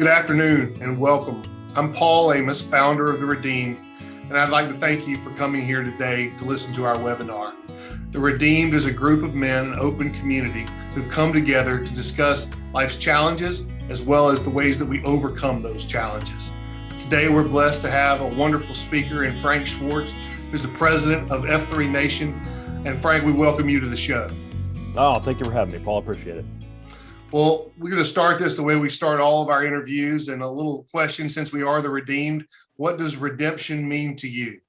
Good afternoon and welcome. I'm Paul Amos, founder of The Redeemed, and I'd like to thank you for coming here today to listen to our webinar. The Redeemed is a group of men, an open community who've come together to discuss life's challenges as well as the ways that we overcome those challenges. Today, we're blessed to have a wonderful speaker in Frank Schwartz, who's the president of F3 Nation. And Frank, we welcome you to the show. Oh, thank you for having me, Paul. Appreciate it. Well, we're going to start this the way we start all of our interviews, and a little question, since we are the Redeemed. What does redemption mean to you?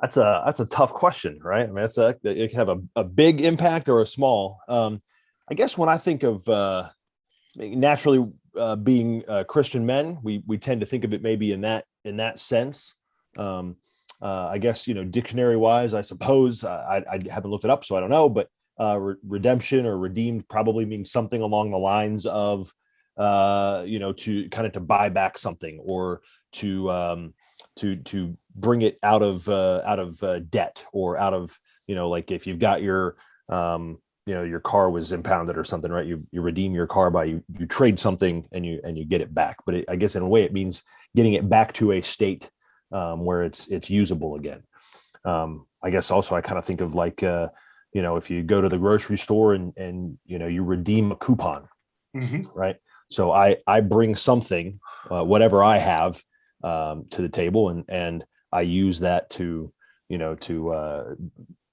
That's a tough question, right? I mean, it can have a big impact or a small. I guess when I think of naturally being Christian men, we tend to think of it maybe in that sense. I guess, dictionary wise, I suppose I haven't looked it up, so I don't know, but redemption or redeemed probably means something along the lines of to kind of to buy back something, or to bring it out of debt, or out of, like if you've got your your car was impounded or something, right? You redeem your car by you trade something and you get it back. But I guess in a way it means getting it back to a state where it's usable again. I guess also I kind of think of like if you go to the grocery store and you redeem a coupon, right? So I bring something, whatever I have, to the table, and I use that to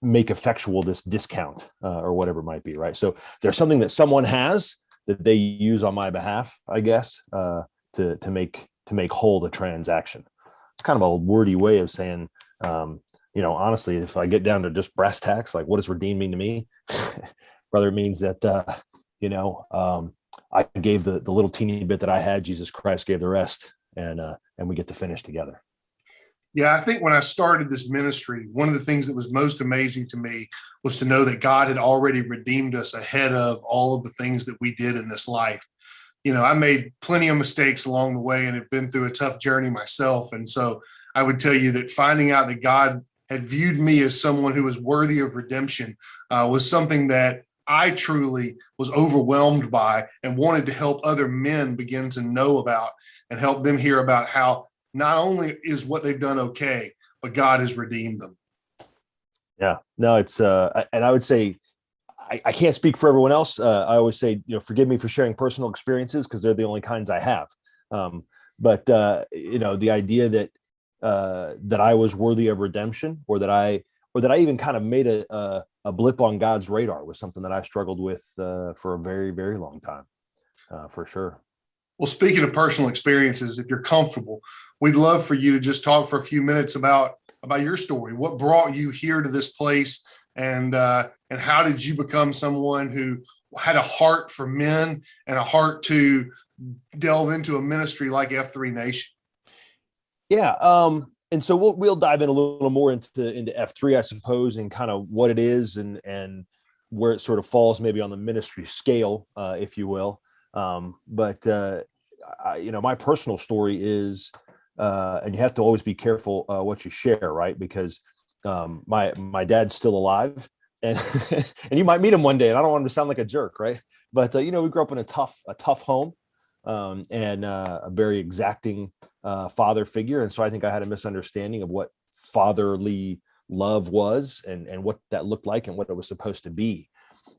make effectual this discount or whatever it might be, right? So there's something that someone has that they use on my behalf, I guess, to make whole the transaction. It's kind of a wordy way of saying, honestly, if I get down to just brass tacks, like what does redeem mean to me? Brother, it means that, I gave the little teeny bit that I had, Jesus Christ gave the rest, and we get to finish together. Yeah, I think when I started this ministry, one of the things that was most amazing to me was to know that God had already redeemed us ahead of all of the things that we did in this life. I made plenty of mistakes along the way and have been through a tough journey myself. And so I would tell you that finding out that God had viewed me as someone who was worthy of redemption was something that I truly was overwhelmed by, and wanted to help other men begin to know about and help them hear about how not only is what they've done okay, but God has redeemed them. Yeah, no, it's and I would say I can't speak for everyone else. I always say, forgive me for sharing personal experiences because they're the only kinds I have. But the idea that I was worthy of redemption, or that I even kind of made a blip on God's radar, was something that I struggled with for a very, very long time, for sure. Well, speaking of personal experiences, if you're comfortable, we'd love for you to just talk for a few minutes about your story. What brought you here to this place, and how did you become someone who had a heart for men and a heart to delve into a ministry like F3 Nation? Yeah. And so we'll dive in a little more into F3, I suppose, and kind of what it is and where it sort of falls maybe on the ministry scale, if you will. But my personal story is, and you have to always be careful what you share, right? Because my dad's still alive, and and you might meet him one day, and I don't want him to sound like a jerk, right? But we grew up in a tough home, and a very exacting father figure. And so I think I had a misunderstanding of what fatherly love was, and what that looked like, and what it was supposed to be.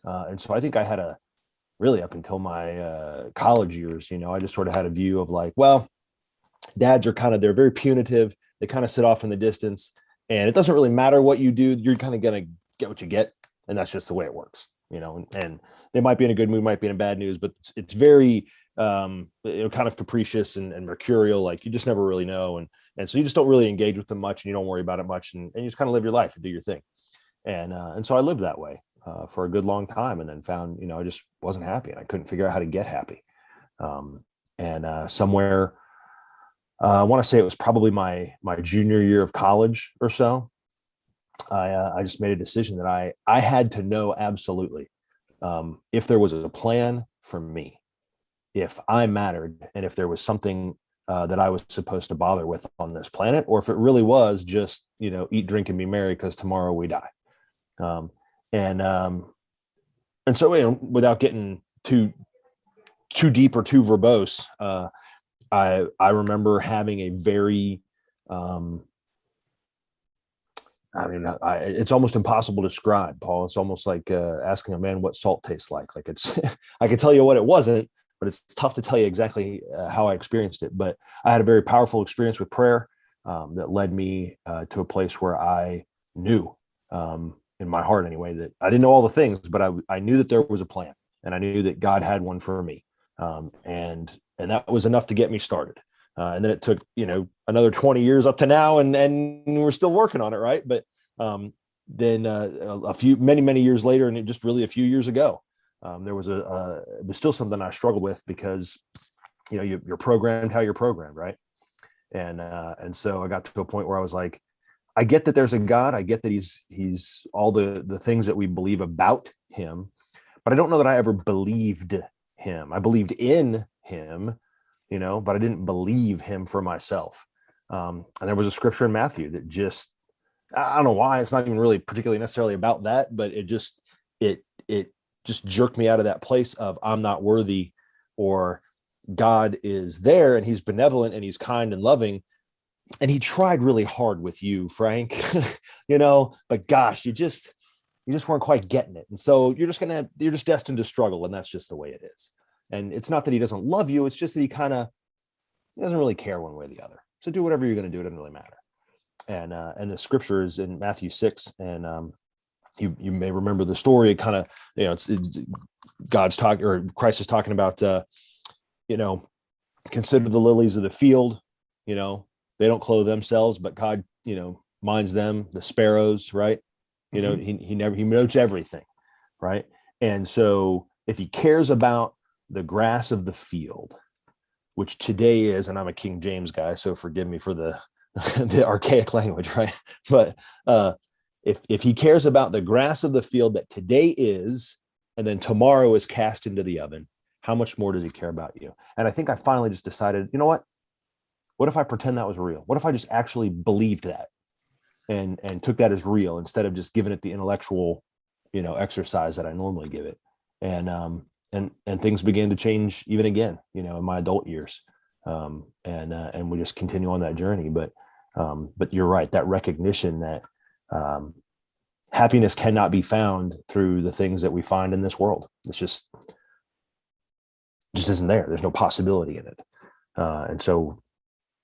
And so I think I had really up until my college years, I just sort of had a view of like, well, dads are they're very punitive. They kind of sit off in the distance, and it doesn't really matter what you do. You're kind of going to get what you get. And that's just the way it works, and they might be in a good mood, might be in bad news, but it's very, kind of capricious and mercurial. Like, you just never really know. And so you just don't really engage with them much, and you don't worry about it much. And you just kind of live your life and do your thing. And so I lived that way for a good long time, and then found, I just wasn't happy, and I couldn't figure out how to get happy. Somewhere, I want to say it was probably my junior year of college or so, I just made a decision that I had to know absolutely if there was a plan for me, if I mattered, and if there was something that I was supposed to bother with on this planet, or if it really was just, eat, drink, and be merry because tomorrow we die. And so, without getting too too deep or too verbose. I remember having a very, it's almost impossible to describe, Paul. It's almost like asking a man what salt tastes like. Like it's, I can tell you what it wasn't, but it's tough to tell you exactly how I experienced it. But I had a very powerful experience with prayer that led me to a place where I knew in my heart anyway, that I didn't know all the things, but I knew that there was a plan, and I knew that God had one for me. And that was enough to get me started. And then it took, another 20 years up to now, and we're still working on it. Right. But then many years later, and just really a few years ago, there was it was still something I struggled with, because, you're programmed how you're programmed. Right. And so I got to a point where I was like, I get that there's a God. I get that he's all the things that we believe about him, but I don't know that I ever believed him. I believed in him, but I didn't believe him for myself. And there was a scripture in Matthew that just, I don't know why, it's not even really particularly necessarily about that, but it just jerked me out of that place of I'm not worthy, or God is there and he's benevolent and he's kind and loving. And he tried really hard with you, Frank, but gosh, you just weren't quite getting it. And so you're just destined to struggle. And that's just the way it is. And it's not that he doesn't love you. It's just that he doesn't really care one way or the other. So do whatever you're going to do. It doesn't really matter. And the scripture is in Matthew 6. And you may remember the story. It kind of, it's God's talking, or Christ is talking about, consider the lilies of the field, they don't clothe themselves, but God, minds them, the sparrows, right? He knows everything, right? And so if he cares about the grass of the field, which today is, and I'm a King James guy, so forgive me for the the archaic language, right? But if he cares about the grass of the field that today is, and then tomorrow is cast into the oven, how much more does he care about you? And I think I finally just decided, you know what? What if I pretend that was real? What if I just actually believed that and took that as real, instead of just giving it the intellectual, exercise that I normally give it? And things began to change even again, in my adult years. And we just continue on that journey. But you're right, that recognition that happiness cannot be found through the things that we find in this world. It's just isn't there. There's no possibility in it. And so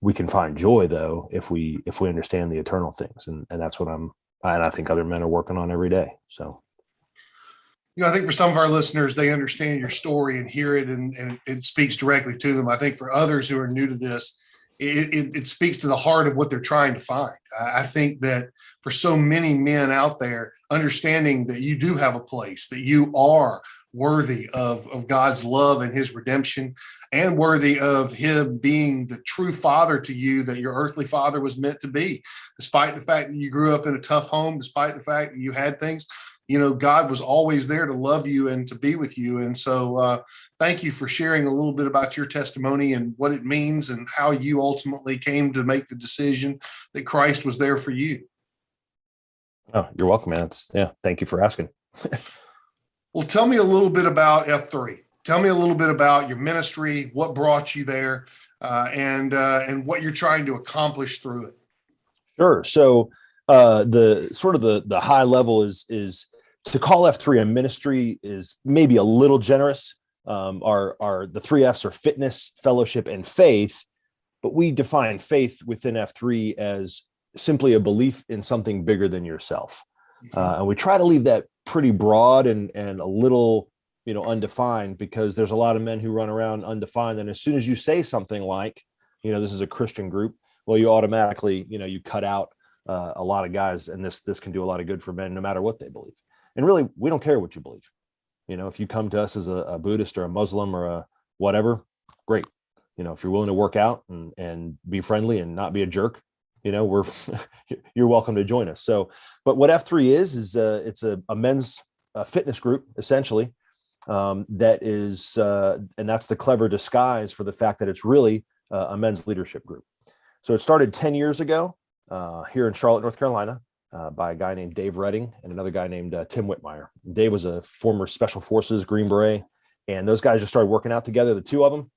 we can find joy, though, if we understand the eternal things. And that's what I think other men are working on every day. So, I think for some of our listeners, they understand your story and hear it, and it speaks directly to them. I think for others who are new to this, it speaks to the heart of what they're trying to find. I think that for so many men out there, understanding that you do have a place, that you are worthy of God's love and his redemption, and worthy of him being the true father to you that your earthly father was meant to be, despite the fact that you grew up in a tough home, despite the fact that you had things. God was always there to love you and to be with you. And so thank you for sharing a little bit about your testimony and what it means and how you ultimately came to make the decision that Christ was there for you. Oh, you're welcome, man. Thank you for asking. Well, tell me a little bit about F3. Tell me a little bit about your ministry, what brought you there, and what you're trying to accomplish through it. Sure. So the high level is to call F3 a ministry is maybe a little generous. The three F's are fitness, fellowship, and faith. But we define faith within F3 as simply a belief in something bigger than yourself. And we try to leave that pretty broad and a little, undefined, because there's a lot of men who run around undefined. And as soon as you say something like, this is a Christian group, well, you automatically, you cut out a lot of guys, and this can do a lot of good for men, no matter what they believe. And really, we don't care what you believe. If you come to us as a Buddhist or a Muslim or a whatever, great. If you're willing to work out and be friendly and not be a jerk, you're welcome to join us. So, but what F3 is it's a men's fitness group, essentially, that is, and that's the clever disguise for the fact that it's really a men's leadership group. So it started 10 years ago here in Charlotte, North Carolina, by a guy named Dave Redding and another guy named Tim Whitmire. Dave was a former Special Forces Green Beret, And those guys just started working out together, the two of them,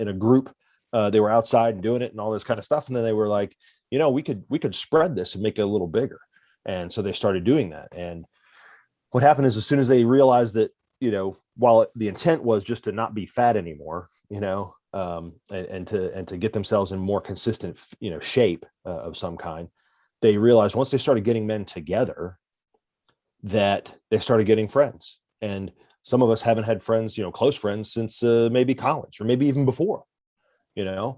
in a group. They were outside and doing it and all this kind of stuff. And then they were like, we could spread this and make it a little bigger. And so they started doing that. And what happened is, as soon as they realized that, while the intent was just to not be fat anymore, and to get themselves in more consistent, shape of some kind, they realized once they started getting men together that they started getting friends. And some of us haven't had friends, close friends since maybe college or maybe even before. You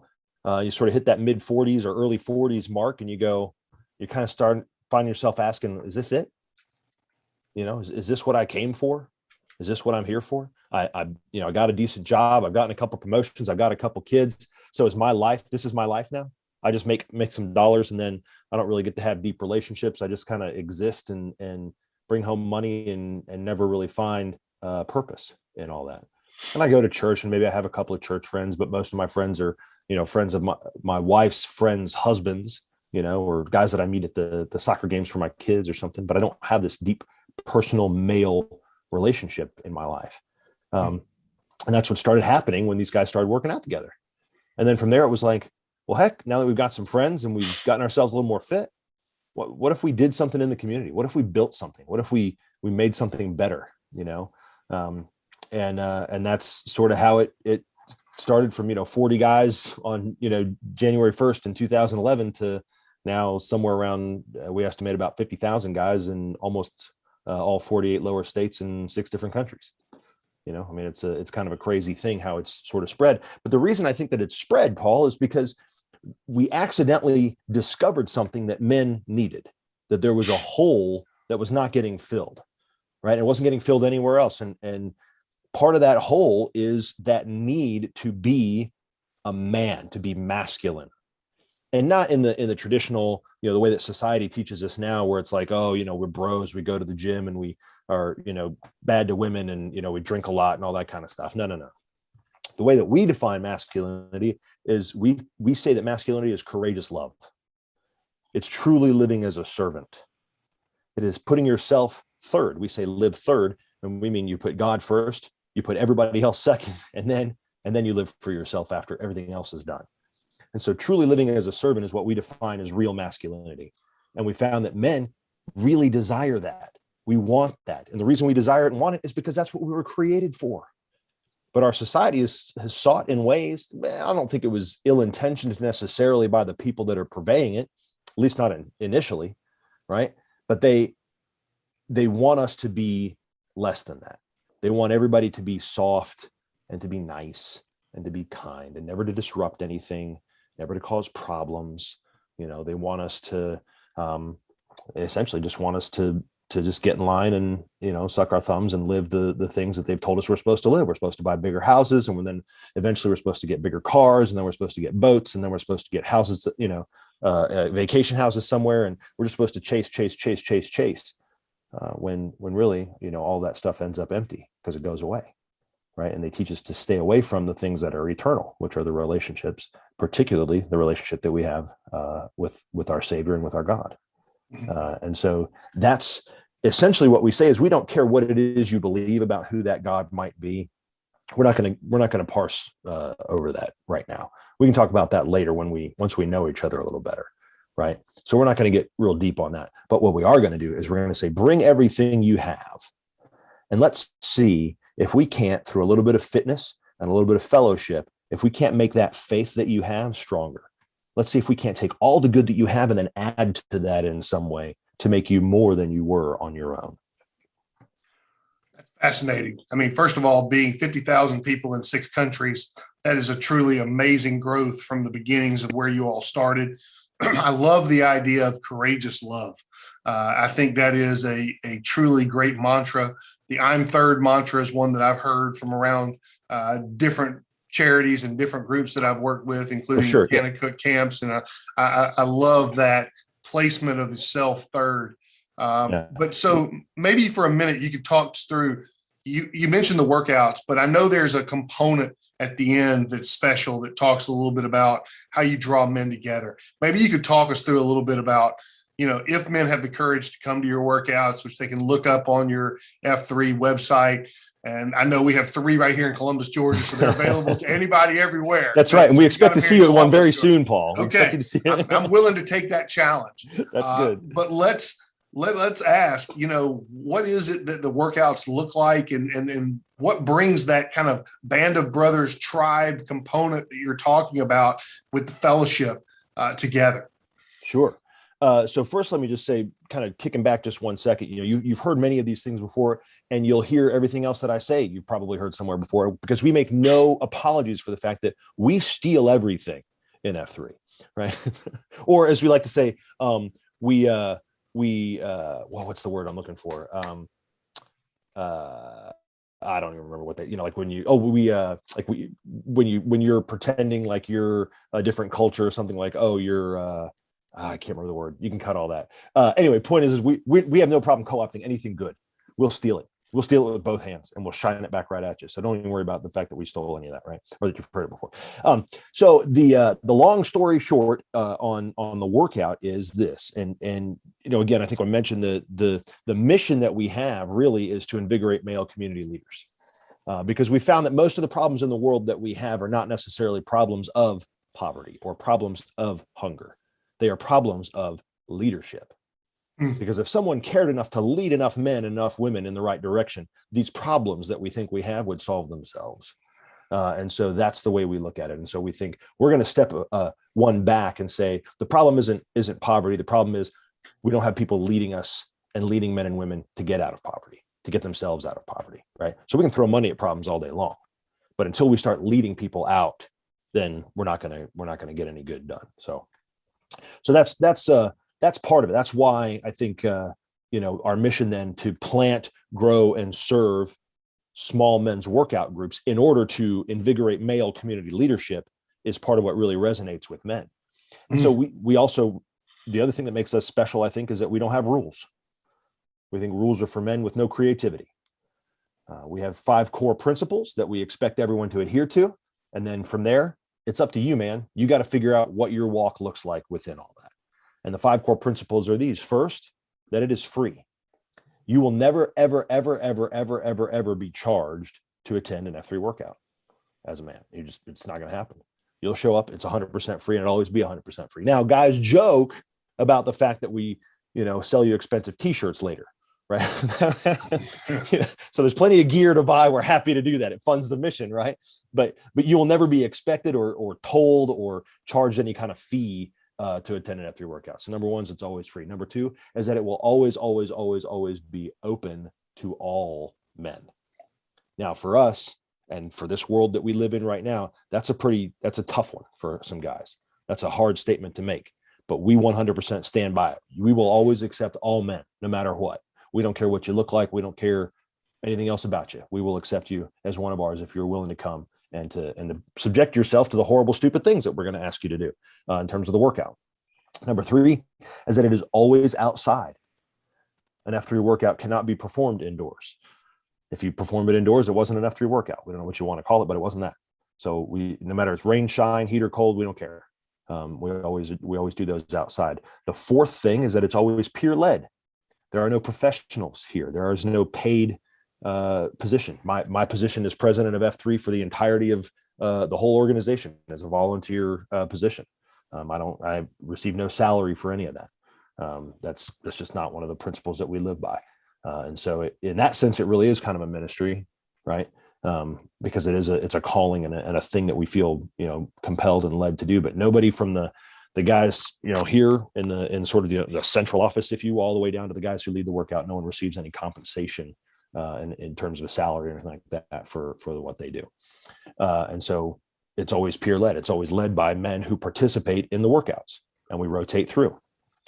sort of hit that mid 40s or early 40s mark, and you kind of start finding yourself asking, is this it? Is this what I came for? Is this what I'm here for? I got a decent job. I've gotten a couple promotions. I've got a couple kids. So is my life, this is my life now. I just make some dollars, and then I don't really get to have deep relationships. I just kind of exist and bring home money and never really find purpose in all that. And I go to church, and maybe I have a couple of church friends, but most of my friends are, friends of my wife's friends' husbands, or guys that I meet at the soccer games for my kids or something, but I don't have this deep personal male relationship in my life. And that's what started happening when these guys started working out together. And then from there, it was like, well, heck, now that we've got some friends and we've gotten ourselves a little more fit, what if we did something in the community? What if we built something? What if we made something better, and that's sort of how it started from, 40 guys on, January 1st in 2011 to now somewhere around, we estimate about 50,000 guys in almost all 48 lower states in 6 different countries. It's kind of a crazy thing how it's sort of spread. But the reason I think that it's spread, Paul, is because we accidentally discovered something that men needed, that there was a hole that was not getting filled, right? It wasn't getting filled anywhere else. And part of that hole is that need to be a man, to be masculine, and not in the traditional, the way that society teaches us now, where it's like, oh, we're bros, we go to the gym and we are, bad to women, and, we drink a lot and all that kind of stuff. No. The way that we define masculinity is we say that masculinity is courageous love. It's truly living as a servant. It is putting yourself third. We say live third, and we mean you put God first, you put everybody else second, and then you live for yourself after everything else is done. And so truly living as a servant is what we define as real masculinity. And we found that men really desire that. We want that. And the reason we desire it and want it is because that's what we were created for. But our society has sought in ways, I don't think it was ill-intentioned necessarily by the people that are purveying it, at least not initially, right? But they want us to be less than that. They want everybody to be soft and to be nice and to be kind and never to disrupt anything, never to cause problems. They want us to essentially just want us to just get in line and, suck our thumbs and live the things that they've told us we're supposed to live. We're supposed to buy bigger houses, and then eventually we're supposed to get bigger cars, and then we're supposed to get boats, and then we're supposed to get houses, vacation houses somewhere. And we're just supposed to chase. When really, all that stuff ends up empty because it goes away. Right. And they teach us to stay away from the things that are eternal, which are the relationships, particularly the relationship that we have with our Savior and with our God. And so that's essentially what we say is we don't care what it is you believe about who that God might be. We're not going to parse over that right now. We can talk about that later once we know each other a little better. Right. So we're not going to get real deep on that. But what we are going to do is we're going to say, bring everything you have, and let's see if we can't, through a little bit of fitness and a little bit of fellowship, if we can't make that faith that you have stronger. Let's see if we can't take all the good that you have and then add to that in some way to make you more than you were on your own. That's fascinating. I mean, first of all, being 50,000 people in 6 countries, that is a truly amazing growth from the beginnings of where you all started. I love the idea of courageous love. I think that is a truly great mantra. The I'm Third mantra is one that I've heard from around different charities and different groups that I've worked with, including Kanakuk camps. And I love that placement of the self third. But so maybe for a minute, you could talk us through, you mentioned the workouts, but I know there's a component at the end that's special that talks a little bit about how you draw men together. Maybe you could talk us through a little bit about if men have the courage to come to your workouts, which they can look up on your F3 website. And I know we have 3 right here in Columbus, Georgia, so they're available to anybody everywhere. That's right. And we expect to see you at one very soon, Paul. We expect Okay. you to see I'm willing to take that challenge. That's good. But let's ask, what is it that the workouts look like, and what brings that kind of band of brothers tribe component that you're talking about with the fellowship together? Sure. So first, let me just say, kind of kicking back just one second, you've heard many of these things before, and you'll hear everything else that I say. You've probably heard somewhere before, because we make no apologies for the fact that we steal everything in F3, right? Or as we like to say, well, what's the word I'm looking for? I don't even remember what that, like when when you're pretending like you're a different culture or something, like, you're, I can't remember the word. You can cut all that. Anyway, point is we have no problem co-opting anything good. We'll steal it. We'll steal it with both hands, and we'll shine it back right at you. So don't even worry about the fact that we stole any of that, right? Or that you've heard it before. So the long story short on the workout is this, and again, I think I mentioned the mission that we have really is to invigorate male community leaders, because we found that most of the problems in the world that we have are not necessarily problems of poverty or problems of hunger. They are problems of leadership. Because if someone cared enough to lead enough men, enough women in the right direction, these problems that we think we have would solve themselves. And so that's the way we look at it. And so we think we're going to step one back and say, the problem isn't poverty. The problem is we don't have people leading us and leading men and women to get out of poverty, to get themselves out of poverty, right? So we can throw money at problems all day long, but until we start leading people out, then we're not going to get any good done. So that's part of it. That's why I think, our mission then to plant, grow, and serve small men's workout groups in order to invigorate male community leadership is part of what really resonates with men. And so we also, the other thing that makes us special, I think, is that we don't have rules. We think rules are for men with no creativity. We have 5 core principles that we expect everyone to adhere to. And then from there, it's up to you, man. You got to figure out what your walk looks like within all that. And the 5 core principles are these. First, that it is free. You will never, ever, ever, ever, ever, ever, ever be charged to attend an F3 workout as a man. It's not going to happen. You'll show up. It's 100% free, and it'll always be 100% free. Now, guys joke about the fact that we, sell you expensive t-shirts later, right? So there's plenty of gear to buy. We're happy to do that. It funds the mission, right? But you will never be expected or told or charged any kind of fee to attend an F3 workout. So number 1 is it's always free. Number 2 is that it will always, always, always, always be open to all men. Now, for us and for this world that we live in right now, that's a tough one for some guys. That's a hard statement to make, but we 100% stand by it. We will always accept all men, no matter what. We don't care what you look like. We don't care anything else about you. We will accept you as one of ours if you're willing to come and to subject yourself to the horrible, stupid things that we're going to ask you to do in terms of the workout. Number 3 is that it is always outside. An F3 workout cannot be performed indoors. If you perform it indoors, it wasn't an F3 workout. We don't know what you want to call it, but it wasn't that. So no matter it's rain, shine, heat, or cold, we don't care. We always do those outside. The 4th thing is that it's always peer-led. There are no professionals here. There is no paid position. My position as president of F3 for the entirety of the whole organization as a volunteer position. I receive no salary for any of that. That's just not one of the principles that we live by. And so in that sense, it really is kind of a ministry, right? Because it's a calling and a thing that we feel, compelled and led to do. But nobody from the guys, here in sort of the central office, if you will, all the way down to the guys who lead the workout, no one receives any compensation in terms of a salary or anything like that for what they do. And so it's always peer-led. It's always led by men who participate in the workouts, and we rotate through.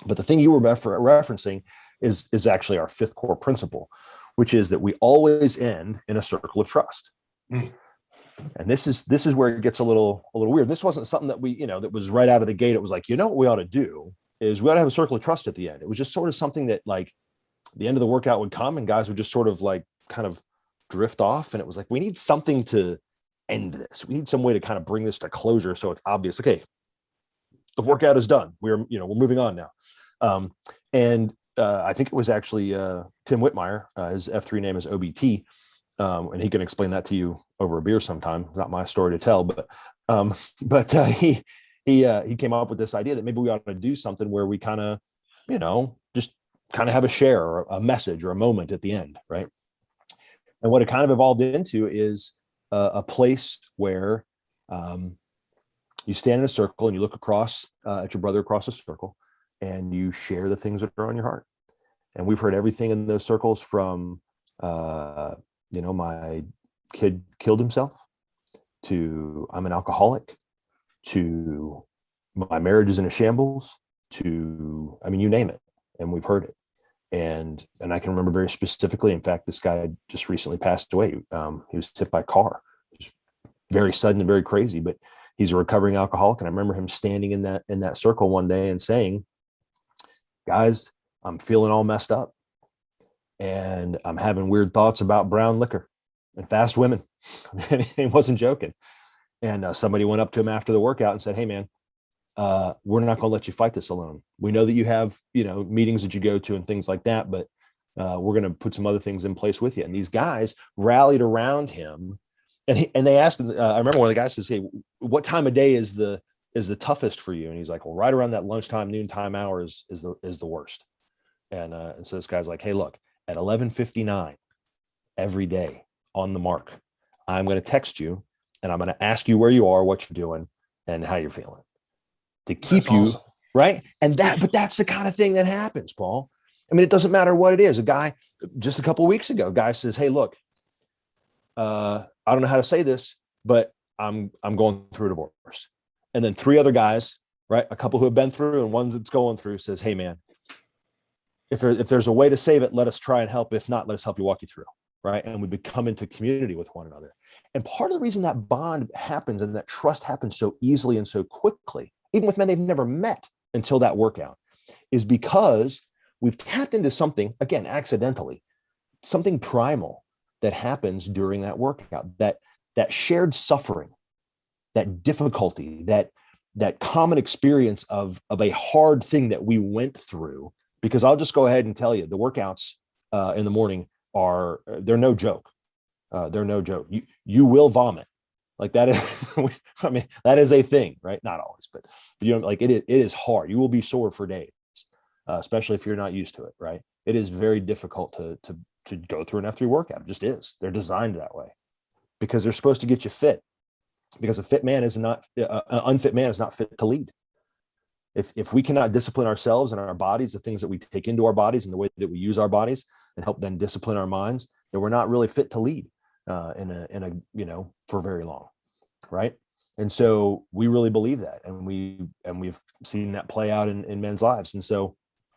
But the thing you were referencing is actually our 5th core principle, which is that we always end in a circle of trust. And this is where it gets a little weird. This wasn't something that we, that was right out of the gate. It was like, what we ought to do is we ought to have a circle of trust at the end. It was just sort of something that, like, the end of the workout would come and guys would just sort of like kind of drift off. And it was like, we need something to end this. We need some way to kind of bring this to closure. So it's obvious. Okay, the workout is done. We're moving on now. I think it was actually Tim Whitmire. His F3 name is OBT, and he can explain that to you over a beer sometime. Not my story to tell, but he came up with this idea that maybe we ought to do something where we kind of, just kind of have a share or a message or a moment at the end, right? And what it kind of evolved into is a place where you stand in a circle and you look across at your brother across a circle, and you share the things that are on your heart. And we've heard everything in those circles from, my kid killed himself, to I'm an alcoholic, to my marriage is in a shambles, to, you name it. And we've heard it. And I can remember very specifically, in fact, this guy just recently passed away. He was hit by a car. It was very sudden and very crazy, but he's a recovering alcoholic. And I remember him standing in that circle one day and saying, guys, I'm feeling all messed up, and I'm having weird thoughts about brown liquor and fast women. He wasn't joking. And somebody went up to him after the workout and said, hey man, we're not going to let you fight this alone. We know that you have, meetings that you go to and things like that, but we're going to put some other things in place with you. And these guys rallied around him, and they asked him, I remember one of the guys says, hey, what time of day is the toughest for you? And he's like, well, right around that lunchtime, noontime hour is the worst. And so this guy's like, hey, look, at 11:59 every day on the mark, I'm going to text you and I'm going to ask you where you are, what you're doing, and how you're feeling, to keep you awesome. Right. But that's the kind of thing that happens, Paul. It doesn't matter what it is. A guy just a couple of weeks ago, guy says, hey, look, I don't know how to say this, but I'm going through a divorce. And then 3 other guys, right, a couple who have been through and one that's going through, says, hey man, if there's a way to save it, let us try and help. If not, let us help you walk you through. Right. And we become into community with one another. And part of the reason that bond happens and that trust happens so easily and so quickly, even with men they've never met until that workout, is because we've tapped into something, again, accidentally, something primal that happens during that workout, that shared suffering, that difficulty, that common experience of a hard thing that we went through. Because I'll just go ahead and tell you, the workouts in the morning they're no joke. They're no joke. You will vomit. Like that is, that is a thing, right? Not always, but it is hard. You will be sore for days, especially if you're not used to it, right? It is very difficult to go through an F3 workout. It just is. They're designed that way because they're supposed to get you fit. Because an unfit man is not fit to lead. If we cannot discipline ourselves and our bodies, the things that we take into our bodies and the way that we use our bodies, and help then discipline our minds, then we're not really fit to lead for very long, right? And so we really believe that, and we've seen that play out in men's lives. And so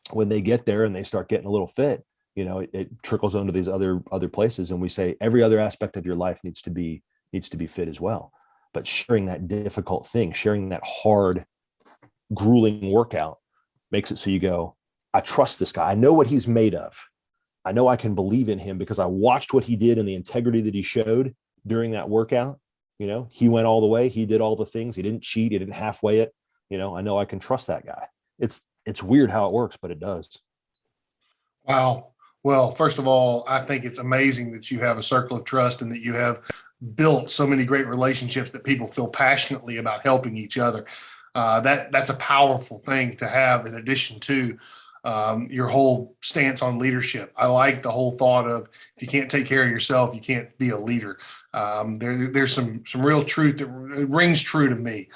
when they get there and they start getting a little fit, it trickles onto these other places, and we say every other aspect of your life needs to be fit as well. But sharing that difficult thing, sharing that hard, grueling workout makes it so you go, I trust this guy. I know what he's made of. I know I can believe in him because I watched what he did and the integrity that he showed during that workout. He went all the way. He did all the things. He didn't cheat. He didn't halfway it. I know I can trust that guy. It's weird how it works, but it does. Wow. Well, first of all, I think it's amazing that you have a circle of trust and that you have built so many great relationships that people feel passionately about helping each other. That's a powerful thing to have, in addition to your whole stance on leadership. I like the whole thought of, if you can't take care of yourself, you can't be a leader. There's some real truth that rings true to me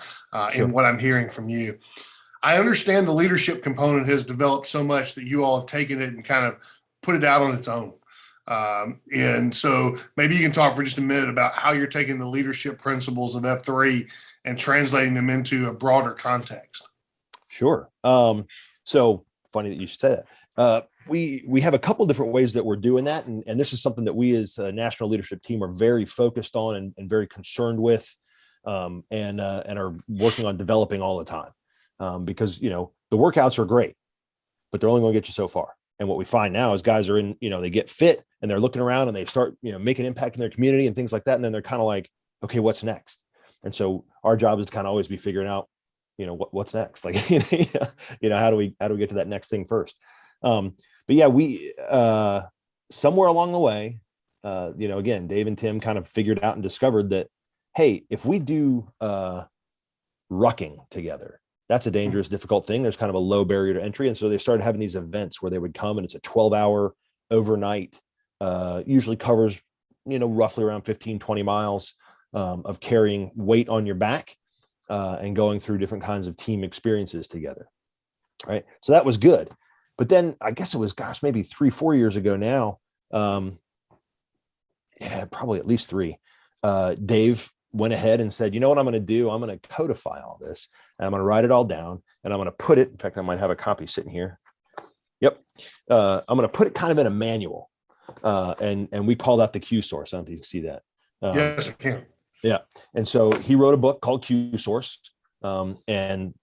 in what I'm hearing from you. I understand the leadership component has developed so much that you all have taken it and kind of put it out on its own. And so maybe you can talk for just a minute about how you're taking the leadership principles of F3 and translating them into a broader context. Sure. So funny that you should say that. We have a couple different ways that we're doing that. And this is something that we as a national leadership team are very focused on and very concerned with, and are working on developing all the time. Because, the workouts are great, but they're only going to get you so far. And what we find now is guys are in, they get fit and they're looking around and they start, making impact in their community and things like that. And then they're kind of like, okay, what's next? And so our job is to kind of always be figuring out, what's next? Like, how do we get to that next thing first? But yeah, we, somewhere along the way, again, Dave and Tim kind of figured out and discovered that, hey, if we do rucking together, that's a dangerous, difficult thing. There's kind of a low barrier to entry. And so they started having these events where they would come, and it's a 12-hour overnight, usually covers, roughly around 15, 20 miles of carrying weight on your back and going through different kinds of team experiences together. Right. So that was good. But then I guess it was, maybe 3-4 years ago now. Probably at least 3. Dave went ahead and said, you know what I'm going to do? I'm going to codify all this, and I'm going to write it all down, and I'm going to put it. In fact, I might have a copy sitting here. Yep. I'm going to put it kind of in a manual. And we call that the Q source. I don't know if you can see that. Yes, I can. Yeah. And so he wrote a book called Q source. And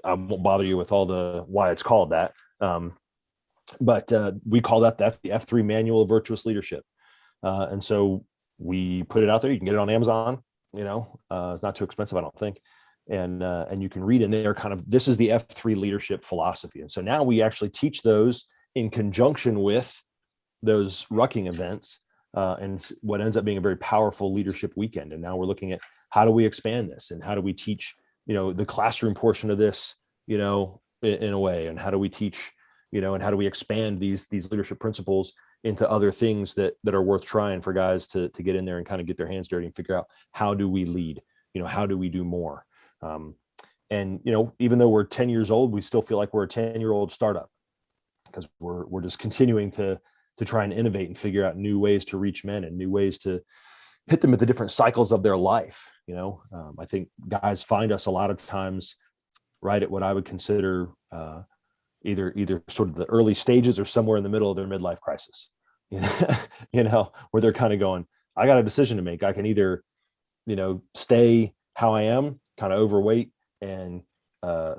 I won't bother you with all the why it's called that. But we call that's the F3 manual of virtuous leadership. And so we put it out there. You can get it on Amazon. It's not too expensive, I don't think. And you can read in there this is the F3 leadership philosophy. And so now we actually teach those in conjunction with those rucking events, and what ends up being a very powerful leadership weekend. And now we're looking at how do we expand this, and how do we teach, the classroom portion of this, in a way, and how do we teach, and how do we expand these leadership principles into other things that are worth trying for guys to get in there and kind of get their hands dirty and figure out, how do we lead, how do we do more? And even though we're 10 years old, we still feel like we're a 10-year-old startup, because we're just continuing to try and innovate and figure out new ways to reach men and new ways to hit them at the different cycles of their life. I think guys find us a lot of times right at what I would consider either sort of the early stages or somewhere in the middle of their midlife crisis, where they're kind of going, I got a decision to make. I can either, stay how I am, kind of overweight and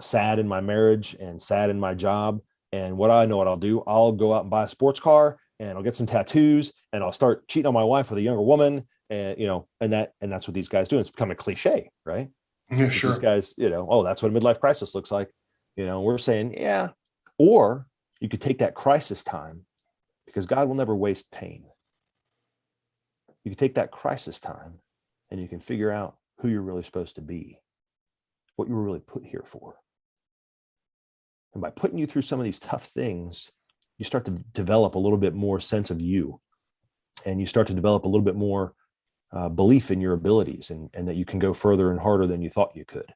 sad in my marriage and sad in my job. And what I'll do, I'll go out and buy a sports car, and I'll get some tattoos, and I'll start cheating on my wife with a younger woman. And, and that's what these guys do. It's become a cliche, right? Yeah, sure. These guys, that's what a midlife crisis looks like. We're saying, yeah. Or you could take that crisis time, because God will never waste pain. You can take that crisis time, and you can figure out who you're really supposed to be, what you were really put here for. And by putting you through some of these tough things, you start to develop a little bit more sense of you, and you start to develop a little bit more belief in your abilities, and that you can go further and harder than you thought you could.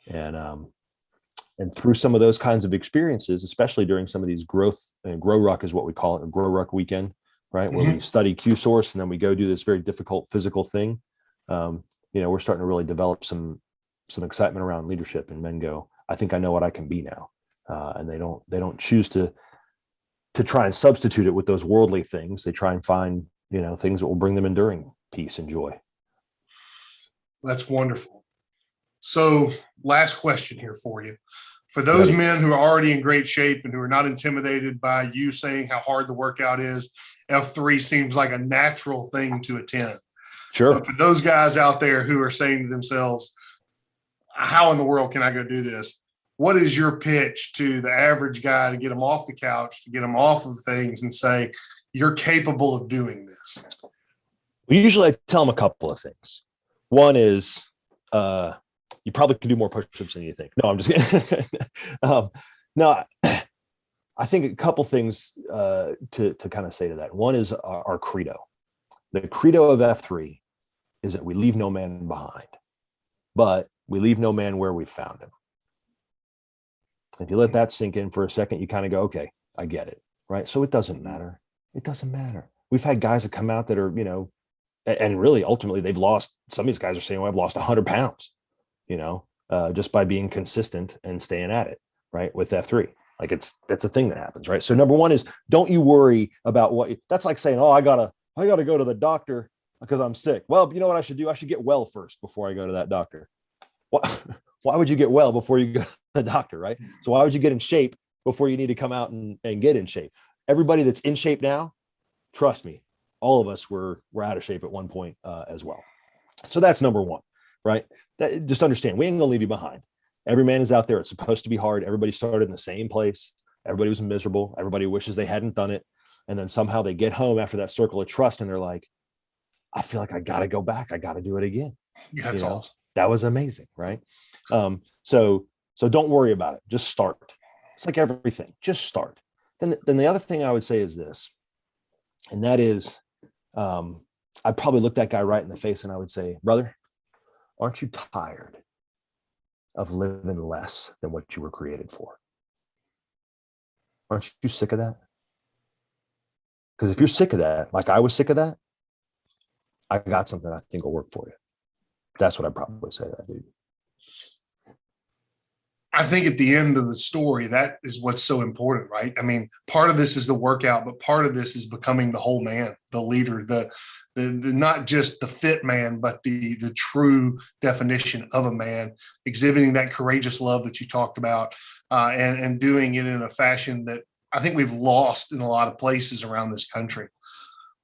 And through some of those kinds of experiences, especially during some of these growth and grow ruck is what we call it, a grow ruck weekend, right? Mm-hmm. Where we study Q source, and then we go do this very difficult physical thing. We're starting to really develop some excitement around leadership, and men go, I think I know what I can be now. And they don't choose to try and substitute it with those worldly things. They try and find, things that will bring them enduring peace and joy. That's wonderful. So last question here for you. For those men who are already in great shape and who are not intimidated by you saying how hard the workout is, F3 seems like a natural thing to attend. Sure. But for those guys out there who are saying to themselves, how in the world can I go do this? What is your pitch to the average guy to get them off the couch, to get them off of things and say, you're capable of doing this? Well, usually I tell them a couple of things. One is, you probably can do more push-ups than you think. No, I'm just kidding. No, I think a couple things to kind of say to that. One is our credo. The credo of F3 is that we leave no man behind, but we leave no man where we found him. If you let that sink in for a second, you kind of go, okay, I get it, right? So it doesn't matter. It doesn't matter. We've had guys that come out that are, and really ultimately they've lost, some of these guys are saying, well, I've lost 100 pounds, just by being consistent and staying at it, right? With F3. Like that's a thing that happens, right? So number one is, don't you worry about that's like saying, oh, I gotta go to the doctor because I'm sick. Well, you know what I should do? I should get well first before I go to that doctor. Why would you get well before you go to the doctor, right? So why would you get in shape before you need to come out and get in shape? Everybody that's in shape now, trust me, all of us were out of shape at one point as well. So that's number one, right? Just understand, we ain't gonna leave you behind. Every man is out there. It's supposed to be hard. Everybody started in the same place. Everybody was miserable. Everybody wishes they hadn't done it. And then somehow they get home after that circle of trust and they're like, I feel like I got to go back. I got to do it again. Yeah, that's awesome. That was amazing. Right. So don't worry about it. Just start. It's like everything. Just start. Then the other thing I would say is this, and that is, I'd probably look that guy right in the face and I would say, brother, aren't you tired of living less than what you were created for? Aren't you sick of that? Because if you're sick of that, like I was sick of that, I got something I think will work for you. That's what I'd probably say to that dude. I think at the end of the story, that is what's so important, right? I mean, part of this is the workout, but part of this is becoming the whole man, the leader, the not just the fit man, but the true definition of a man, exhibiting that courageous love that you talked about, and doing it in a fashion that I think we've lost in a lot of places around this country.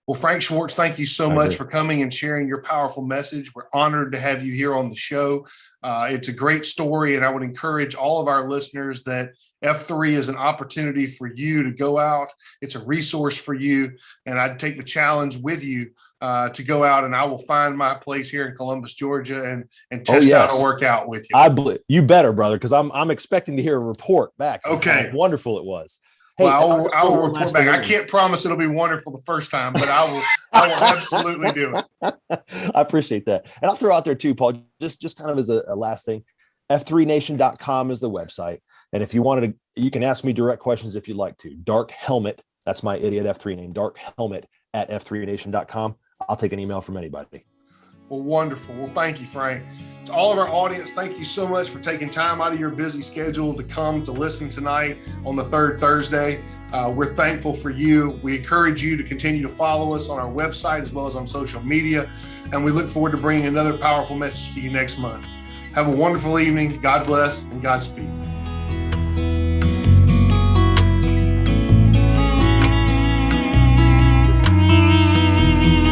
Well, Frank Schwartz, thank you so much for coming and sharing your powerful message. We're honored to have you here on the show. It's a great story, and I would encourage all of our listeners that F3 is an opportunity for you to go out. It's a resource for you, and I'd take the challenge with you to go out, and I will find my place here in Columbus, Georgia, and test out a workout with you. You better, brother, because I'm expecting to hear a report back. Okay, how wonderful it was. Hey, well, I will report back. I can't promise it'll be wonderful the first time, but I will absolutely do it. I appreciate that. And I'll throw out there too, Paul, just kind of as a last thing, f3nation.com is the website. And if you wanted to, you can ask me direct questions if you'd like to. Dark Helmet, that's my idiot F3 name, Dark Helmet at f3nation.com. I'll take an email from anybody. Well, wonderful. Well, thank you, Frank. To all of our audience, thank you so much for taking time out of your busy schedule to come to listen tonight on the third Thursday. We're thankful for you. We encourage you to continue to follow us on our website as well as on social media. And we look forward to bringing another powerful message to you next month. Have a wonderful evening. God bless and Godspeed.